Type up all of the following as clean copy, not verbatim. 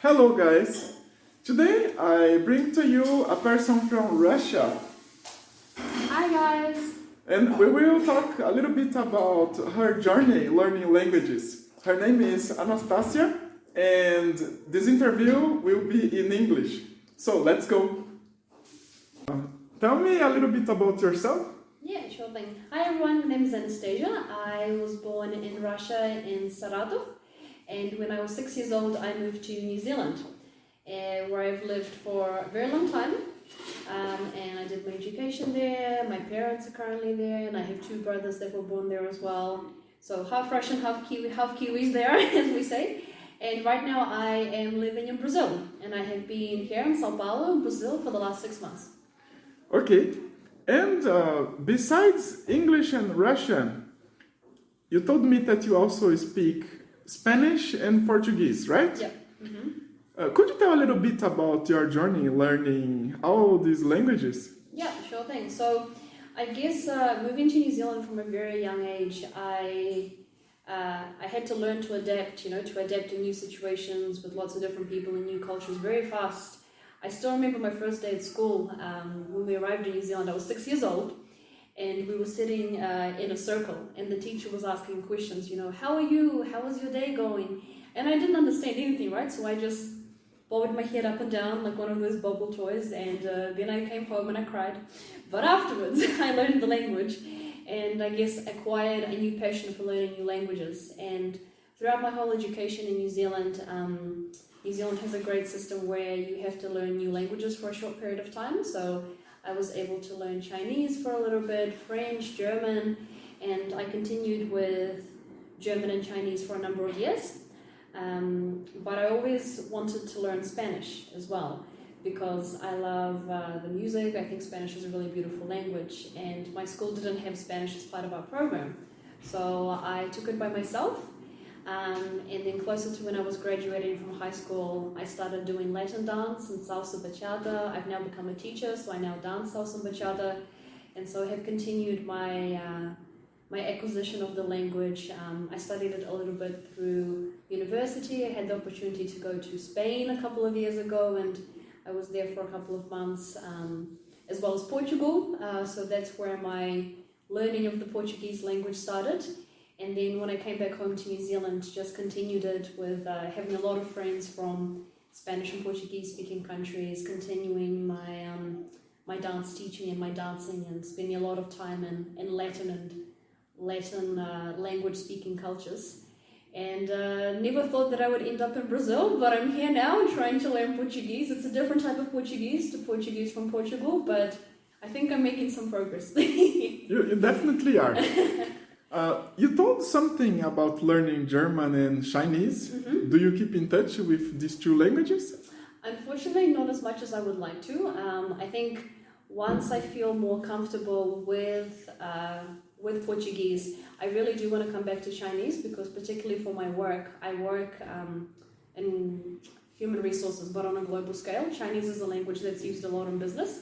Hello guys! Today I bring to you a person from Russia Hi guys! and we will talk a little bit about her journey learning languages. Her name is Anastasia and this interview will be in English. So let's go! Tell me a little bit about yourself. Yeah, sure thing. Hi everyone, my name is Anastasia. I was born in Russia in Saratov, and when I was 6 years old I moved to New Zealand, where I've lived for a very long time. And I did my education there. My parents are currently there, and I have two brothers that were born there as well. So half Russian, half Kiwis there, as we say. And right now I am living in Brazil, and I have been here in Sao Paulo, Brazil, for the last 6 months. Okay, and besides English and Russian, you told me that you also speak Spanish and Portuguese, right? Yeah. Mm-hmm. Could you tell a little bit about your journey learning all these languages? Yeah, sure thing. So I guess moving to New Zealand from a very young age, I had to learn to adapt, to adapt to new situations with lots of different people and new cultures very fast. I still remember my first day at school when we arrived in New Zealand. I was 6 years old, and we were sitting in a circle, and the teacher was asking questions, how are you? How was your day going? And I didn't understand anything, right? So I just bobbed my head up and down like one of those bubble toys, and then I came home and I cried. But afterwards, I learned the language, and I guess acquired a new passion for learning new languages. And throughout my whole education in New Zealand has a great system where you have to learn new languages for a short period of time. So I was able to learn Chinese for a little bit, French, German, and I continued with German and Chinese for a number of years. But I always wanted to learn Spanish as well, because I love the music. I think Spanish is a really beautiful language, and my school didn't have Spanish as part of our program. So I took it by myself, and then closer to when I was graduating from high school, I started doing Latin dance and salsa bachata. I've now become a teacher, so I now dance salsa and bachata, and so I have continued my acquisition of the language. I studied it a little bit through university. I had the opportunity to go to Spain a couple of years ago, and I was there for a couple of months, as well as Portugal. So that's where my learning of the Portuguese language started. And then when I came back home to New Zealand, just continued it with having a lot of friends from Spanish and Portuguese speaking countries, continuing my dance teaching and my dancing, and spending a lot of time in Latin language speaking cultures. And never thought that I would end up in Brazil, but I'm here now trying to learn Portuguese. It's a different type of Portuguese to Portuguese from Portugal, but I think I'm making some progress. You definitely are. You told something about learning German and Chinese. Mm-hmm. Do you keep in touch with these two languages? Unfortunately, not as much as I would like to. I think once I feel more comfortable with Portuguese, I really do want to come back to Chinese, because particularly for my work, I work in human resources, but on a global scale. Chinese is a language that's used a lot in business.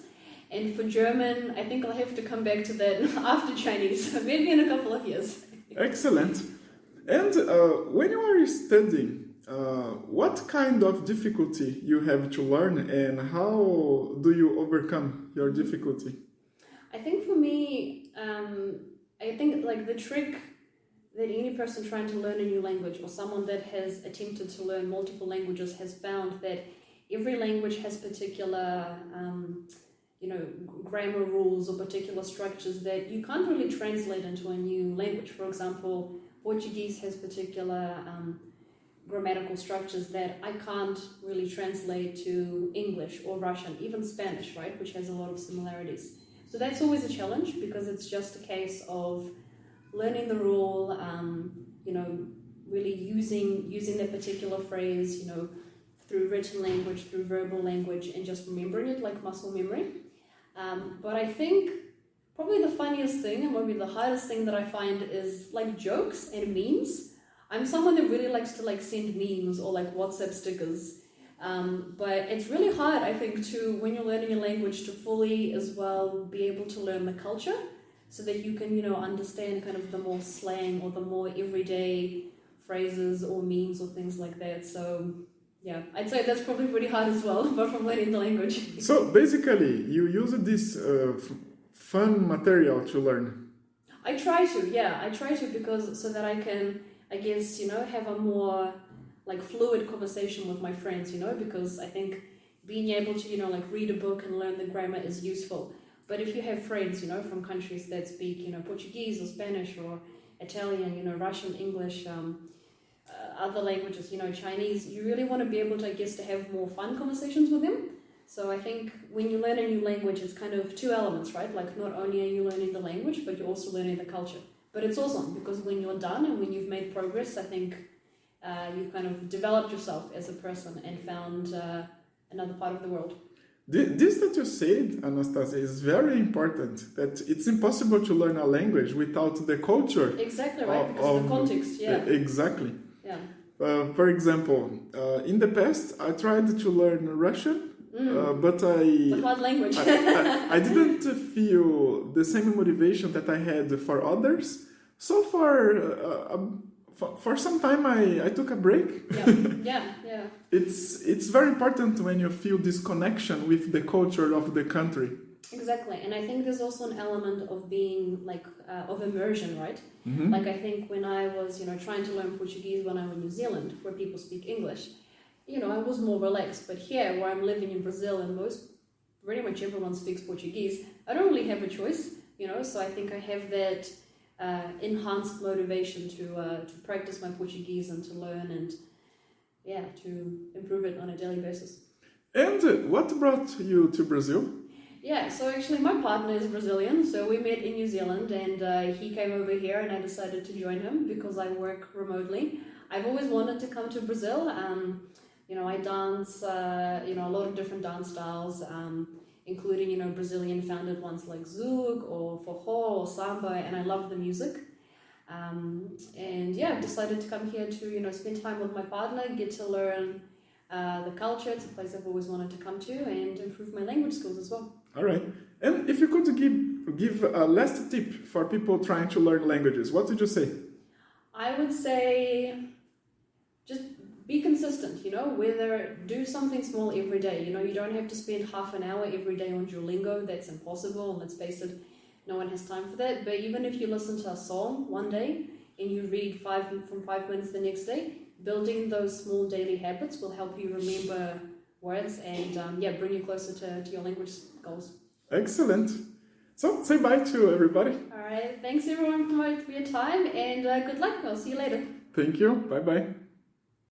And for German, I think I'll have to come back to that after Chinese, maybe in a couple of years. Excellent. And when you are studying, what kind of difficulty you have to learn, and how do you overcome your difficulty? I think for me, I think like the trick that any person trying to learn a new language, or someone that has attempted to learn multiple languages, has found that every language has particular grammar rules or particular structures that you can't really translate into a new language. For example, Portuguese has particular grammatical structures that I can't really translate to English or Russian, even Spanish, right, which has a lot of similarities. So that's always a challenge, because it's just a case of learning the rule, really using that particular phrase, through written language, through verbal language, and just remembering it like muscle memory. But I think probably the funniest thing, and maybe the hardest thing that I find, is like jokes and memes. I'm someone that really likes to send memes or WhatsApp stickers. But it's really hard, I think, when you're learning a language, to fully as well be able to learn the culture, so that you can, understand kind of the more slang or the more everyday phrases or memes or things like that. So yeah, I'd say that's probably pretty hard as well, apart from learning the language. So basically, you use this fun material to learn. I try to, yeah, I try to because so that I can, I guess, have a more like fluid conversation with my friends, because I think being able to, like read a book and learn the grammar is useful. But if you have friends, from countries that speak, Portuguese or Spanish or Italian, Russian, English, other languages, Chinese, you really want to be able to, I guess, to have more fun conversations with them. So I think when you learn a new language, it's kind of two elements, right? Like not only are you learning the language, but you're also learning the culture. But it's awesome because when you're done and when you've made progress, I think you've kind of developed yourself as a person and found another part of the world. This that you said, Anastasia, is very important. That it's impossible to learn a language without the culture. Exactly right, because of the context, yeah. Exactly. Yeah. For example, in the past, I tried to learn Russian, but It's a hard language. I didn't feel the same motivation that I had for others. So for some time, I took a break. Yeah. It's very important when you feel this connection with the culture of the country. Exactly, and I think there's also an element of being like of immersion, right? Mm-hmm. Like I think when I was, trying to learn Portuguese when I'm in New Zealand, where people speak English, I was more relaxed. But here, where I'm living in Brazil, and pretty much everyone speaks Portuguese, I don't really have a choice, So I think I have that enhanced motivation to practice my Portuguese and to learn and to improve it on a daily basis. And what brought you to Brazil? Yeah, so actually my partner is Brazilian, so we met in New Zealand and he came over here and I decided to join him because I work remotely. I've always wanted to come to Brazil. I dance, a lot of different dance styles, including, Brazilian founded ones like Zouk or Forró or Samba, and I love the music. I've decided to come here to, spend time with my partner, get to learn the culture. It's a place I've always wanted to come to and improve my language skills as well. All right. And if you could give a last tip for people trying to learn languages, what would you say? I would say just be consistent, whether do something small every day. You don't have to spend half an hour every day on Duolingo. That's impossible. And let's face it, no one has time for that. But even if you listen to a song one day and you read 5 minutes the next day, building those small daily habits will help you remember words and bring you closer to your language goals. Excellent. So say bye to everybody. All right. Thanks everyone for your time and good luck. I'll see you later. Thank you. Bye-bye.